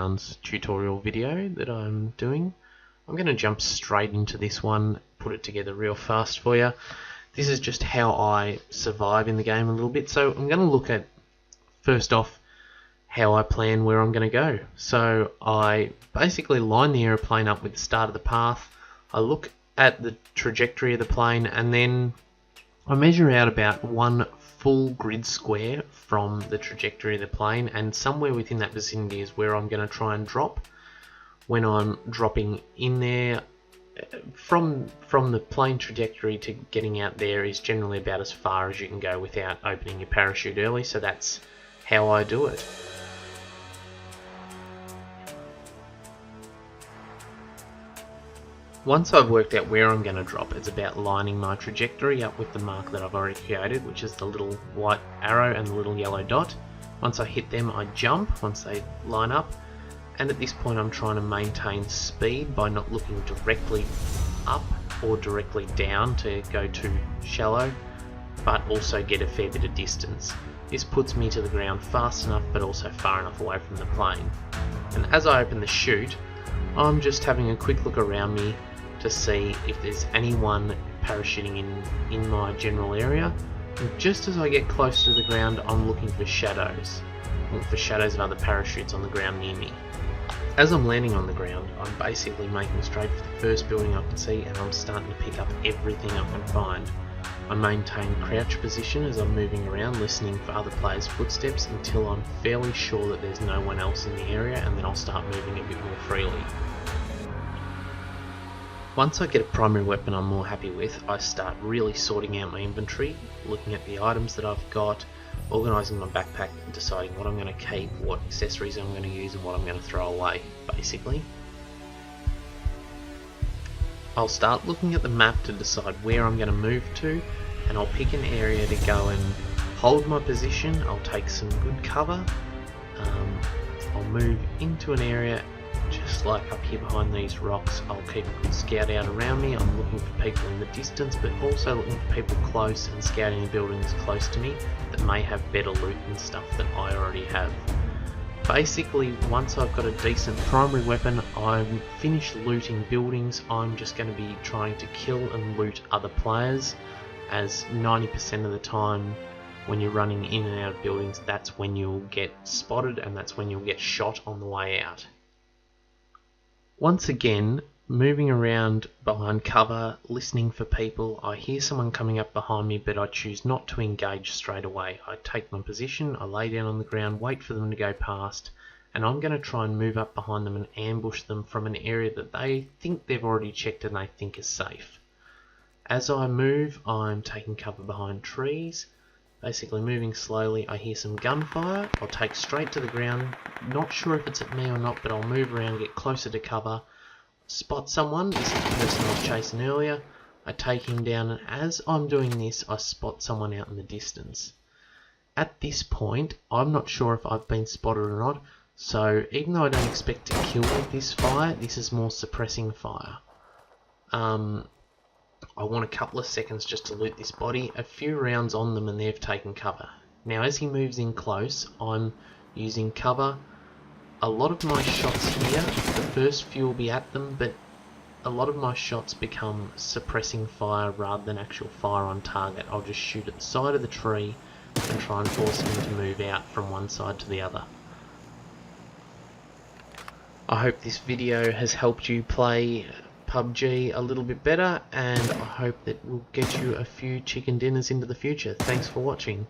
grounds tutorial video that I'm doing. I'm going to jump straight into this one, put it together real fast for you. This is just how I survive in the game a little bit. So I'm going to look at, first off, how I plan where I'm going to go. So I basically line the aeroplane up with the start of the path. I look at the trajectory of the plane, and then I measure out about one full grid square from the trajectory of the plane, and somewhere within that vicinity is where I'm going to try and drop. When I'm dropping in there, from the plane trajectory to getting out there is generally about as far as you can go without opening your parachute early, so that's how I do it. Once I've worked out where I'm going to drop, it's about lining my trajectory up with the mark that I've already created, which is the little white arrow and the little yellow dot. Once I hit them, I jump once they line up, and at this point I'm trying to maintain speed by not looking directly up or directly down to go too shallow, but also get a fair bit of distance. This puts me to the ground fast enough but also far enough away from the plane. And as I open the chute, I'm just having a quick look around me to see if there's anyone parachuting in my general area. And just as I get close to the ground, I'm looking for shadows. I'm looking for shadows of other parachutes on the ground near me. As I'm landing on the ground, I'm basically making straight for the first building I can see, and I'm starting to pick up everything I can find. I maintain crouch position as I'm moving around, listening for other players' footsteps until I'm fairly sure that there's no one else in the area, and then I'll start moving a bit more freely. Once I get a primary weapon I'm more happy with, I start really sorting out my inventory, looking at the items that I've got, organising my backpack, deciding what I'm going to keep, what accessories I'm going to use, and what I'm going to throw away, basically. I'll start looking at the map to decide where I'm going to move to, and I'll pick an area to go and hold my position. I'll take some good cover. I'll move into an area just like up here behind these rocks. I'll keep a good scout out around me. I'm looking for people in the distance, but also looking for people close and scouting the buildings close to me that may have better loot and stuff that I already have. Basically, once I've got a decent primary weapon, I'm finished looting buildings. I'm just going to be trying to kill and loot other players, as 90% of the time when you're running in and out of buildings, that's when you'll get spotted and that's when you'll get shot on the way out. Once again, moving around behind cover, listening for people. I hear someone coming up behind me, but I choose not to engage straight away. I take my position, I lay down on the ground, wait for them to go past, and I'm going to try and move up behind them and ambush them from an area that they think they've already checked and they think is safe. As I move, I'm taking cover behind trees, basically moving slowly. I hear some gunfire. I'll take straight to the ground, not sure if it's at me or not, but I'll move around, get closer to cover, spot someone. This is the person I was chasing earlier. I take him down, and as I'm doing this, I spot someone out in the distance. At this point, I'm not sure if I've been spotted or not, so even though I don't expect to kill with this fire, this is more suppressing fire. I want a couple of seconds just to loot this body, a few rounds on them and they've taken cover. Now as he moves in close, I'm using cover. A lot of my shots here, the first few will be at them, but a lot of my shots become suppressing fire rather than actual fire on target. I'll just shoot at the side of the tree and try and force him to move out from one side to the other. I hope this video has helped you play PUBG a little bit better, and I hope that we'll get you a few chicken dinners into the future. Thanks for watching.